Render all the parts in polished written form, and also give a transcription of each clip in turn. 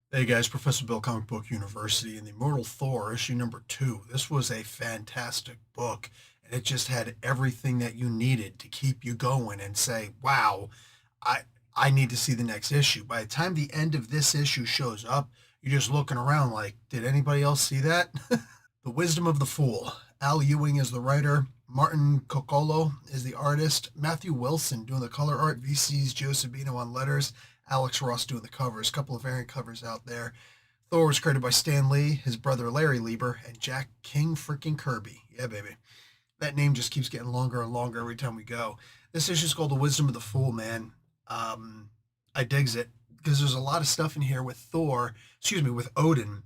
Hey guys, Professor Bill, Comic Book University, and the Immortal Thor, issue number 2. This was a fantastic book, and it just had everything that you needed to keep you going and say, "Wow, I I need to see the next issue." By the time the end of this issue shows up, you're just looking around like, "Did anybody else see that?" The Wisdom of the Fool. Al Ewing is the writer. Martin Coccolo is the artist. Matthew Wilson doing the color art. VC's Joe Sabino on letters. Alex Ross doing the covers. A couple of variant covers out there. Thor was created by Stan Lee, his brother Larry Lieber, and Jack King freaking Kirby. Yeah, baby. That name just keeps getting longer and longer every time we go. This issue is called The Wisdom of the Fool, man. I digs it because there's a lot of stuff in here with with Odin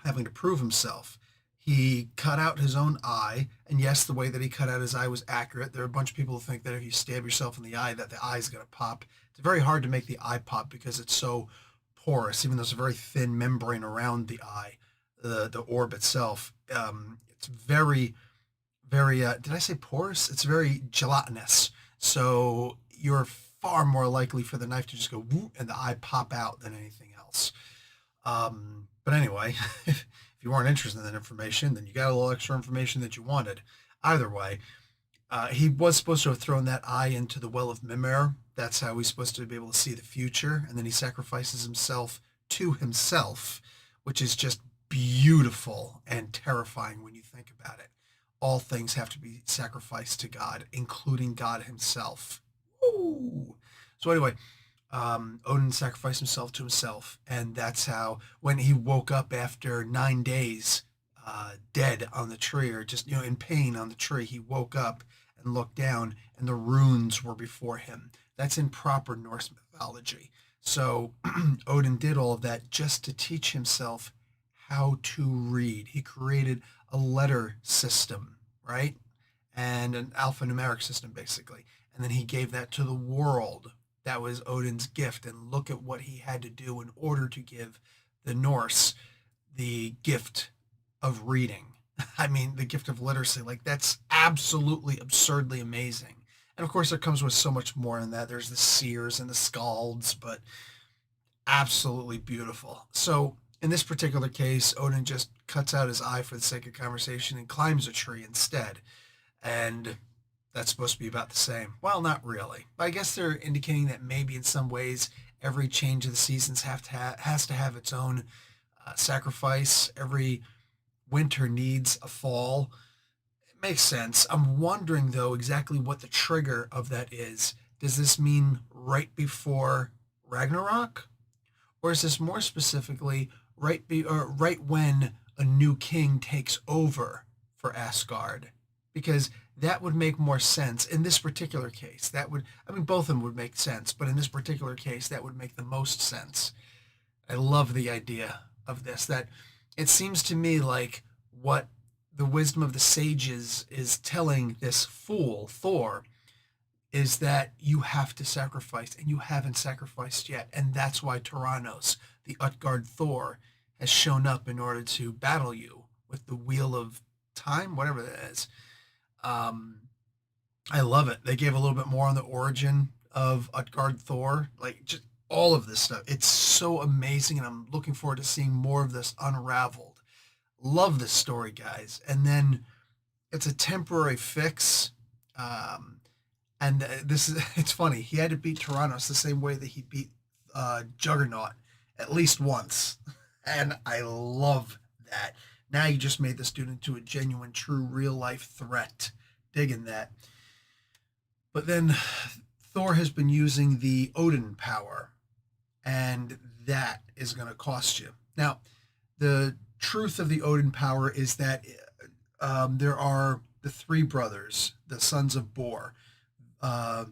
having to prove himself. He cut out his own eye, and yes, the way that he cut out his eye was accurate. There are a bunch of people who think that if you stab yourself in the eye, that the eye is going to pop. It's very hard to make the eye pop because it's so porous, even though there's a very thin membrane around the eye, the orb itself. It's very. Did I say porous? It's very gelatinous. So you're far more likely for the knife to just go whoop and the eye pop out than anything else. But anyway, if you weren't interested in that information, then you got a little extra information that you wanted. Either way, he was supposed to have thrown that eye into the well of Mimir. That's how he's supposed to be able to see the future. And then he sacrifices himself to himself, which is just beautiful and terrifying when you think about it. All things have to be sacrificed to God, including God himself. Woo! So anyway, Odin sacrificed himself to himself, and that's how when he woke up after 9 days, dead on the tree, or just in pain on the tree, he woke up and looked down, and the runes were before him. That's in proper Norse mythology. So Odin did all of that just to teach himself how to read. He created a letter system, right? And an alphanumeric system, basically. And then he gave that to the world. That was Odin's gift. And look at what he had to do in order to give the Norse the gift of reading. I mean, the gift of literacy. Like, that's absolutely absurdly amazing. And of course, it comes with so much more in that. There's the seers and the scalds, but absolutely beautiful. So, in this particular case, Odin just cuts out his eye for the sake of conversation and climbs a tree instead. And that's supposed to be about the same. Well, not really. But I guess they're indicating that maybe in some ways every change of the seasons has to have its own sacrifice. Every winter needs a fall. It makes sense. I'm wondering though exactly what the trigger of that is. Does this mean right before Ragnarok, or is this more specifically right when a new king takes over for Asgard? Because that would make more sense in this particular case. I mean, both of them would make sense, but in this particular case, that would make the most sense. I love the idea of this. That it seems to me like what the wisdom of the sages is telling this fool, Thor, is that you have to sacrifice and you haven't sacrificed yet. And that's why Tyrannos, the Utgard Thor, has shown up in order to battle you with the Wheel of Time, whatever that is. Um, I love it. They gave a little bit more on the origin of Utgard Thor, like just all of this stuff. It's so amazing, and I'm looking forward to seeing more of this unraveled. Love this story, guys. And then it's a temporary fix. Um, and this is it's funny. He had to beat Tyrannos the same way that he beat Juggernaut at least once, and I love that. Now you just made this dude into a genuine, true, real life threat. Digging that. But then Thor has been using the Odin power, and that is going to cost you. Now, the truth of the Odin power is that there are the three brothers, the sons of Bor, uh,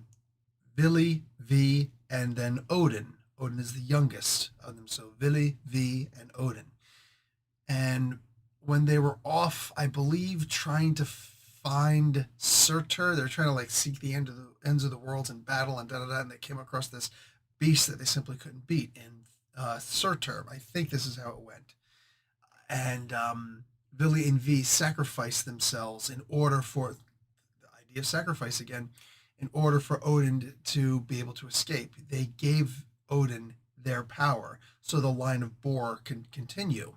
Vili, V, and then Odin. Odin is the youngest of them, so Vili, V, and Odin. And when they were off, I believe, trying to find Surtur, they're trying to like seek the ends of the worlds in battle and da da da, and they came across this beast that they simply couldn't beat in Surtur. I think this is how it went. And Vili and V sacrificed themselves in order for the idea of sacrifice again, in order for Odin to be able to escape. They gave Odin their power so the line of Bor can continue.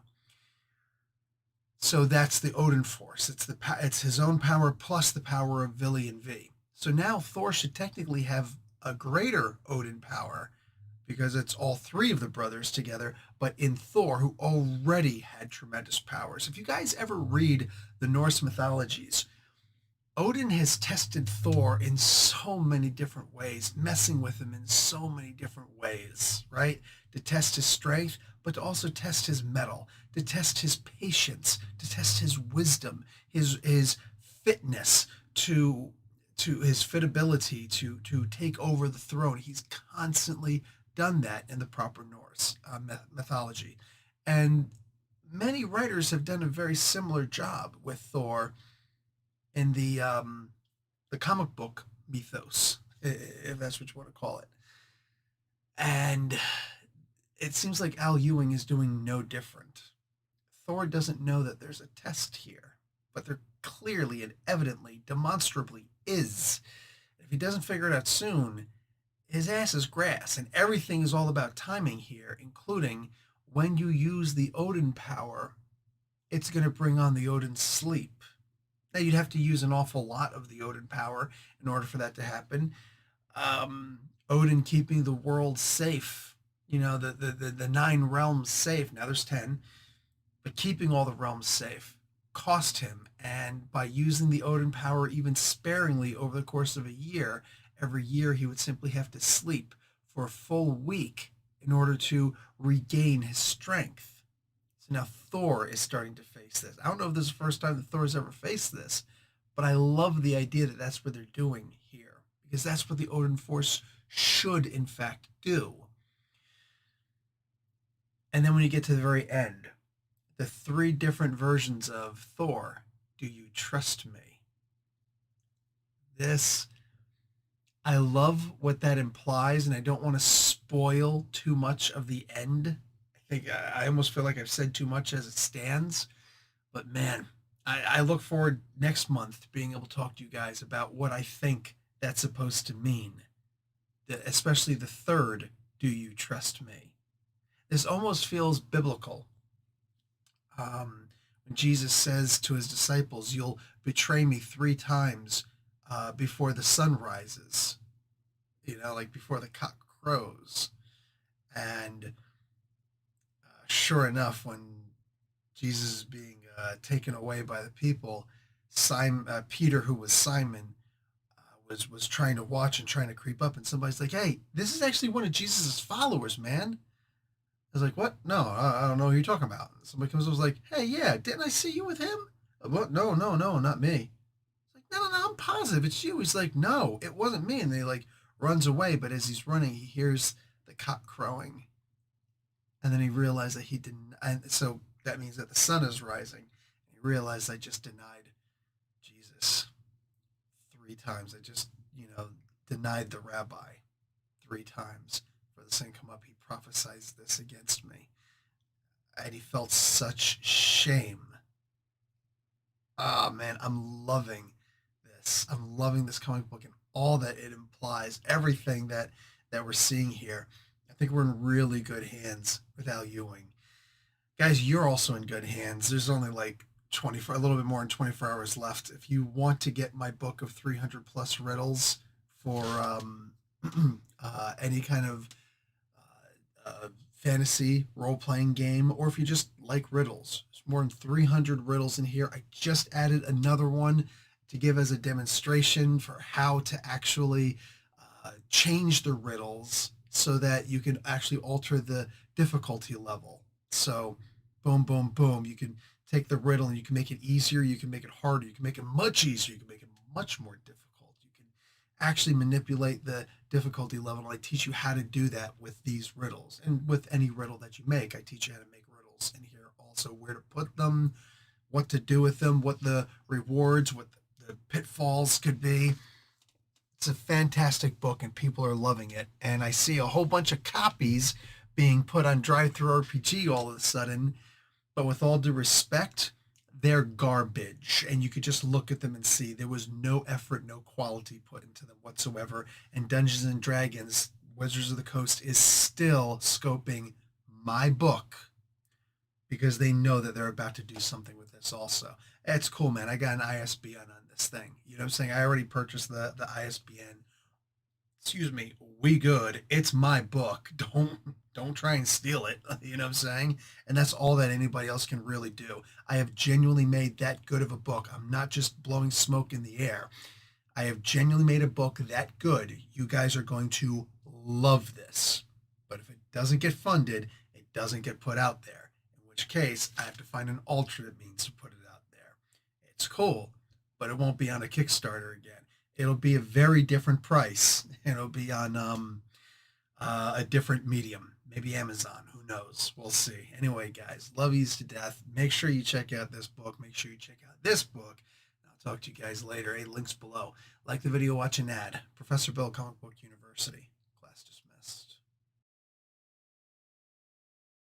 So that's the Odin force. It's his own power plus the power of Vili and V. So now Thor should technically have a greater Odin power because it's all three of the brothers together, but in Thor, who already had tremendous powers. If you guys ever read the Norse mythologies, Odin has tested Thor in so many different ways, messing with him in so many different ways, right? To test his strength, but to also test his mettle, to test his patience, to test his wisdom, his fitness to his fitability to take over the throne. He's constantly done that in the proper Norse mythology, and many writers have done a very similar job with Thor in the comic book mythos, if that's what you want to call it. And it seems like Al Ewing is doing no different. Thor doesn't know that there's a test here, but there clearly and evidently, demonstrably is. If he doesn't figure it out soon, his ass is grass, and everything is all about timing here, including when you use the Odin power, it's going to bring on the Odin sleep. Now, you'd have to use an awful lot of the Odin power in order for that to happen. Odin keeping the world safe, the nine realms safe. Now there's 10, but keeping all the realms safe cost him. And by using the Odin power even sparingly over the course of a year, every year he would simply have to sleep for a full week in order to regain his strength. So now Thor is starting to face this. I don't know if this is the first time that Thor's ever faced this, but I love the idea that that's what they're doing here, because that's what the Odin Force should, in fact, do. And then when you get to the very end, the three different versions of Thor, do you trust me? This, I love what that implies, and I don't want to spoil too much of the end. I almost feel like I've said too much as it stands, but man, I look forward next month to being able to talk to you guys about what I think that's supposed to mean, especially the third, do you trust me? This almost feels biblical. When Jesus says to his disciples, you'll betray me 3 times before the sun rises, like before the cock crows. And sure enough, when Jesus is being taken away by the people, Peter, who was Simon, was trying to watch and trying to creep up, and somebody's like, "Hey, this is actually one of Jesus's followers, man." I was like, "What? No, I don't know who you're talking about." Somebody comes and was like, "Hey, yeah, didn't I see you with him?" What? No, no, no, not me. It's like, no, no, no, I'm positive it's you. He's like, "No, it wasn't me," and they like runs away. But as he's running, he hears the cock crowing, and then he realized that he didn't. And so that means that the sun is rising. He realized I just denied Jesus 3 times. I just, denied the rabbi 3 times. For the sin come up, he prophesies this against me. And he felt such shame. Ah, man, I'm loving this. I'm loving this comic book and all that it implies, everything that we're seeing here. I think we're in really good hands with Al Ewing. Guys, you're also in good hands. There's only like 24, a little bit more than 24 hours left. If you want to get my book of 300 plus riddles for any kind of fantasy role playing game, or if you just like riddles, there's more than 300 riddles in here. I just added another one to give as a demonstration for how to actually change the riddles so that you can actually alter the difficulty level. So, boom, boom, boom. You can take the riddle and you can make it easier. You can make it harder. You can make it much easier. You can make it much more difficult. You can actually manipulate the difficulty level. And I teach you how to do that with these riddles. And with any riddle that you make, I teach you how to make riddles in here also, where to put them, what to do with them, what the rewards, what the pitfalls could be. It's a fantastic book and people are loving it. And I see a whole bunch of copies being put on Drive Through RPG all of a sudden. But with all due respect, they're garbage. And you could just look at them and see there was no effort, no quality put into them whatsoever. And Dungeons and Dragons Wizards of the Coast is still scoping my book because they know that they're about to do something with this also. It's cool, man. I got an ISBN on this thing. You know what I'm saying? I already purchased the ISBN. Excuse me, we good. It's my book. Don't try and steal it. You know what I'm saying? And that's all that anybody else can really do. I have genuinely made that good of a book. I'm not just blowing smoke in the air. I have genuinely made a book that good. You guys are going to love this. But if it doesn't get funded, it doesn't get put out there. In which case, I have to find an alternate means to put it out there. It's cool, but it won't be on a Kickstarter again. It'll be a very different price. It'll be on a different medium, maybe Amazon. Who knows? We'll see. Anyway, guys, love yous to death. Make sure you check out this book. Make sure you check out this book. I'll talk to you guys later. Hey, links below. Like the video, watch an ad. Professor Bill, Comic Book University.